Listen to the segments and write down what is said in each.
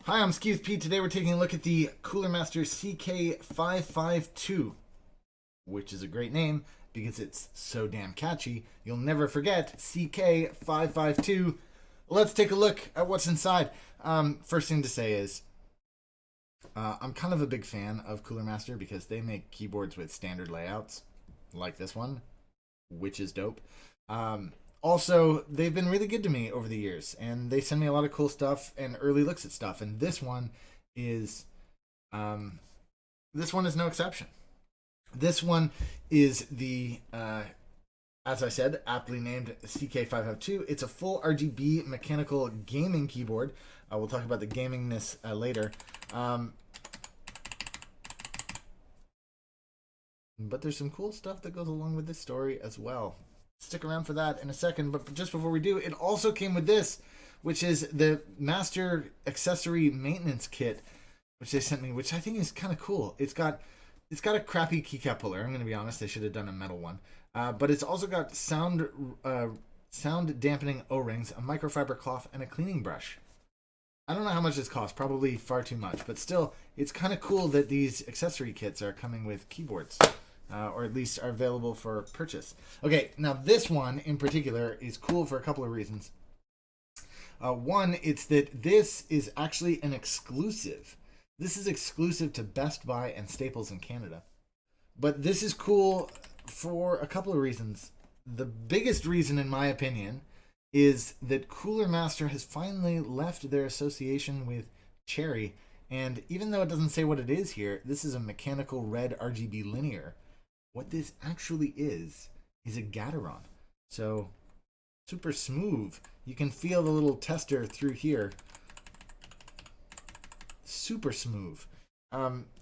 Hi, I'm Ski with Pete. Today we're taking a look at the CoolerMaster CK552, which is a great name because it's so damn catchy. You'll never forget CK552. Let's take a look at what's inside. First thing to say is I'm kind of a big fan of CoolerMaster because they make keyboards with standard layouts like this one, which is dope. Also, they've been really good to me over the years, and they send me a lot of cool stuff and early looks at stuff. And this one is no exception. This one is the, as I said, aptly named CK552. It's a full RGB mechanical gaming keyboard. We'll talk about the gamingness later. But there's some cool stuff that goes along with this story as well. Stick around for that in a second, but just before we do, it also came with this, which is the Master Accessory Maintenance Kit, which they sent me, which I think is kind of cool. It's got a crappy keycap puller. I'm going to be honest, they should have done a metal one. But it's also got sound dampening O-rings, a microfiber cloth, and a cleaning brush. I don't know how much this costs, probably far too much, but still, it's kind of cool that these accessory kits are coming with keyboards. Or at least are available for purchase. Okay, now this one in particular is cool for a couple of reasons. One, it's that this is actually an exclusive. This is exclusive to Best Buy and Staples in Canada. But this is cool for a couple of reasons. The biggest reason, in my opinion, is that CoolerMaster has finally left their association with Cherry. And even though it doesn't say what it is here, this is a mechanical red RGB linear. What this actually is a Gateron. So, super smooth. You can feel the little tester through here. Super smooth.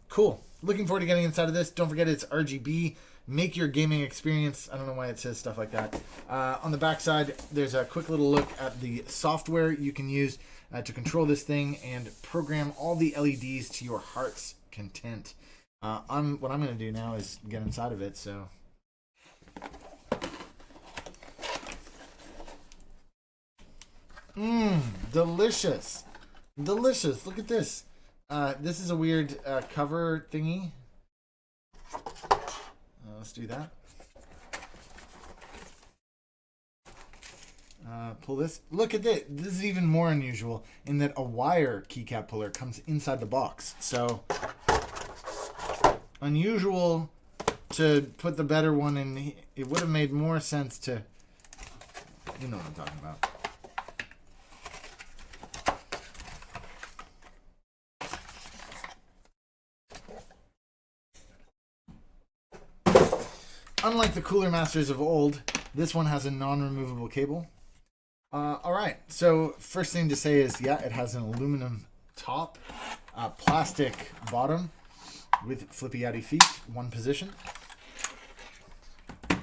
Cool. Looking forward to getting inside of this. Don't forget it's RGB. Make your gaming experience. I don't know why it says stuff like that. On the back side, there's a quick little look at the software you can use to control this thing and program all the LEDs to your heart's content. What I'm going to do now is get inside of it, so. Delicious. Delicious. Look at this. This is a weird cover thingy. Let's do that. Pull this. Look at this. This is even more unusual in that a wire keycap puller comes inside the box. So, unusual to put the better one in. It would have made more sense to, you know what I'm talking about. Unlike the CoolerMasters of old, this one has a non-removable cable. Alright, so first thing to say is, yeah, it has an aluminum top, plastic bottom, with flippy outy feet, one position. I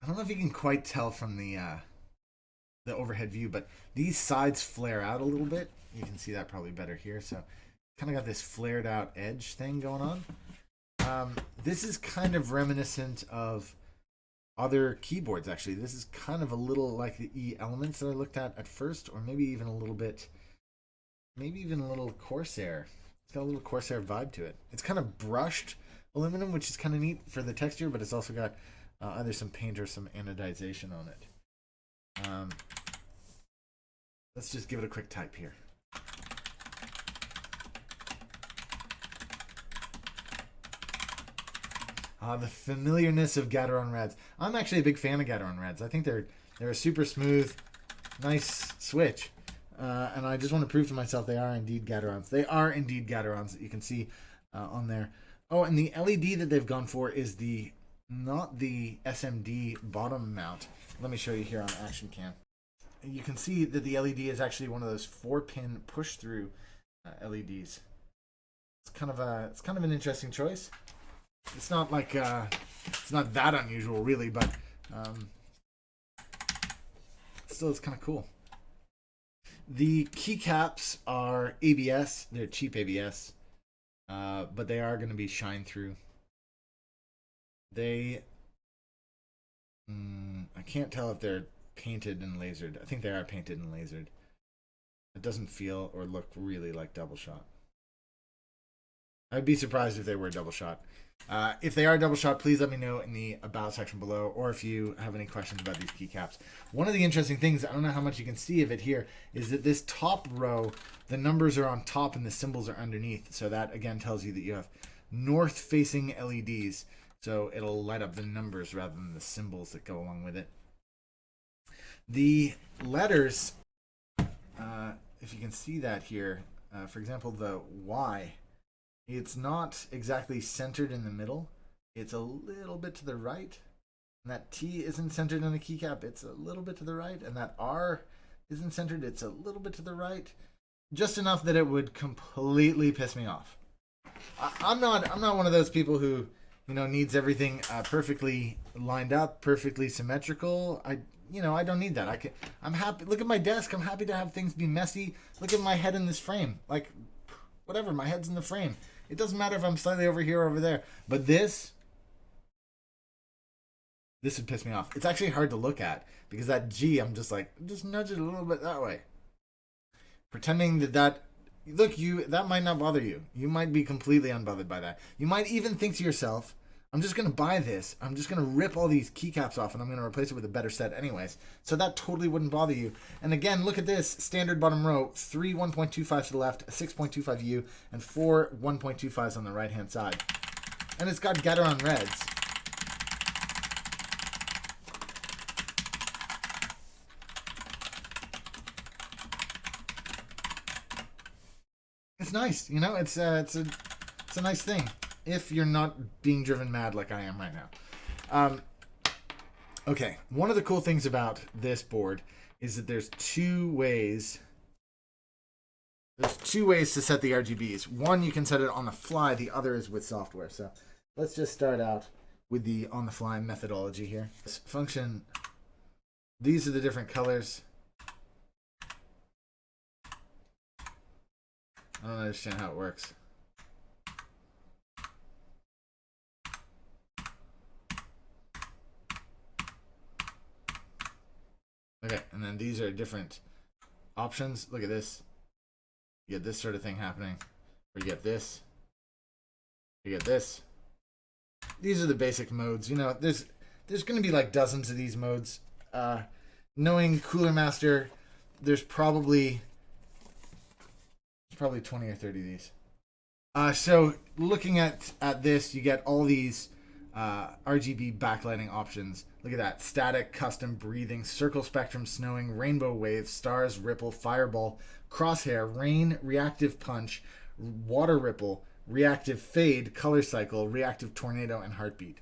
don't know if you can quite tell from the overhead view, but these sides flare out a little bit. You can see that probably better here. So kind of got this flared out edge thing going on. This is kind of reminiscent of other keyboards, actually. This is kind of a little like the E Elements that I looked at first, or maybe even a little bit. Maybe even a little Corsair. It's got a little Corsair vibe to it. It's kind of brushed aluminum, which is kind of neat for the texture, but it's also got either some paint or some anodization on it. Let's just give it a quick type here. The familiarness of Gateron Reds. I'm actually a big fan of Gateron Reds. I think they're a super smooth, nice switch. And I just want to prove to myself they are indeed Gaterons. They are indeed Gaterons that you can see on there. Oh, and the LED that they've gone for is not the SMD bottom mount. Let me show you here on Action Cam. You can see that the LED is actually one of those 4-pin push-through LEDs. It's kind of an interesting choice. It's not like it's not that unusual really, but still it's kind of cool. The keycaps are ABS. They're cheap ABS, but they are going to be shine through. I can't tell if they're painted and lasered. I think they are painted and lasered. It doesn't feel or look really like double shot. I'd be surprised if they were double shot. If they are double shot, please let me know in the about section below, or if you have any questions about these keycaps. One of the interesting things, I don't know how much you can see of it here, is that this top row, the numbers are on top and the symbols are underneath. So that again tells you that you have north-facing LEDs. So it'll light up the numbers rather than the symbols that go along with it. The letters, if you can see that here, for example, the Y, it's not exactly centered in the middle. It's a little bit to the right. And that T isn't centered in the keycap. It's a little bit to the right. And that R isn't centered. It's a little bit to the right. Just enough that it would completely piss me off. I'm not one of those people who, needs everything perfectly lined up, perfectly symmetrical. I don't need that. I'm happy. Look at my desk. I'm happy to have things be messy. Look at my head in this frame. Like, whatever. My head's in the frame. It doesn't matter if I'm slightly over here or over there. But this would piss me off. It's actually hard to look at because that G, I'm just like, just nudge it a little bit that way. Pretending that that might not bother you. You might be completely unbothered by that. You might even think to yourself, I'm just going to buy this. I'm just going to rip all these keycaps off and I'm going to replace it with a better set anyways. So that totally wouldn't bother you. And again, look at this standard bottom row, 3 1.25s to the left, 6.25U, and 4 1.25s on the right-hand side. And it's got Gateron reds. It's nice, it's a nice thing. If you're not being driven mad like I am right now. Okay, one of the cool things about this board is that there's two ways. There's two ways to set the RGBs. One, you can set it on the fly. The other is with software. So let's just start out with the on the fly methodology here. This function, these are the different colors. I don't understand how it works. Okay, and then these are different options. Look at this. You get this sort of thing happening. Or you get this. You get this. These are the basic modes. There's going to be like dozens of these modes. Knowing CoolerMaster, there's probably 20 or 30 of these. So looking at this, you get all these RGB backlighting options. Look at that. Static, custom, breathing, circle spectrum, snowing, rainbow wave, stars, ripple, fireball, crosshair, rain, reactive punch, water ripple, reactive fade, color cycle, reactive tornado, and heartbeat.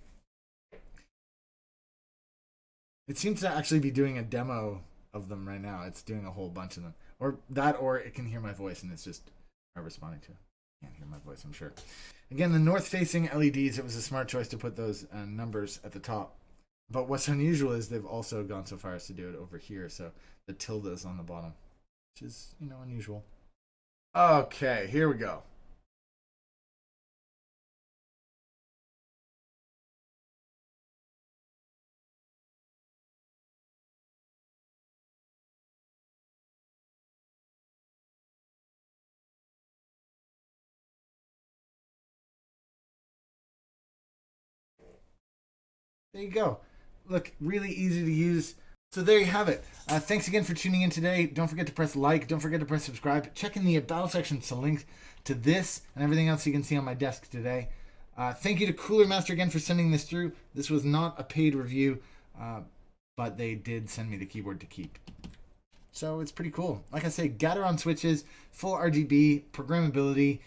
It seems to actually be doing a demo of them right now. It's doing a whole bunch of them. Or it can hear my voice and it's just responding to it. Can't hear my voice, I'm sure. Again, the north-facing LEDs, it was a smart choice to put those numbers at the top. But what's unusual is they've also gone so far as to do it over here, so the tilde is on the bottom, which is, unusual. Okay, here we go. There you go. Look, really easy to use. So there you have it. Thanks again for tuning in today. Don't forget to press like. Don't forget to press subscribe. Check in the about section to links to this and everything else you can see on my desk today. Thank you to CoolerMaster again for sending this through. This was not a paid review, but they did send me the keyboard to keep. So it's pretty cool. Like I say, Gateron switches, full RGB, programmability,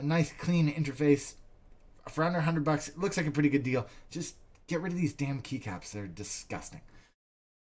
nice clean interface. For under $100, it looks like a pretty good deal. Just get rid of these damn keycaps. They're disgusting.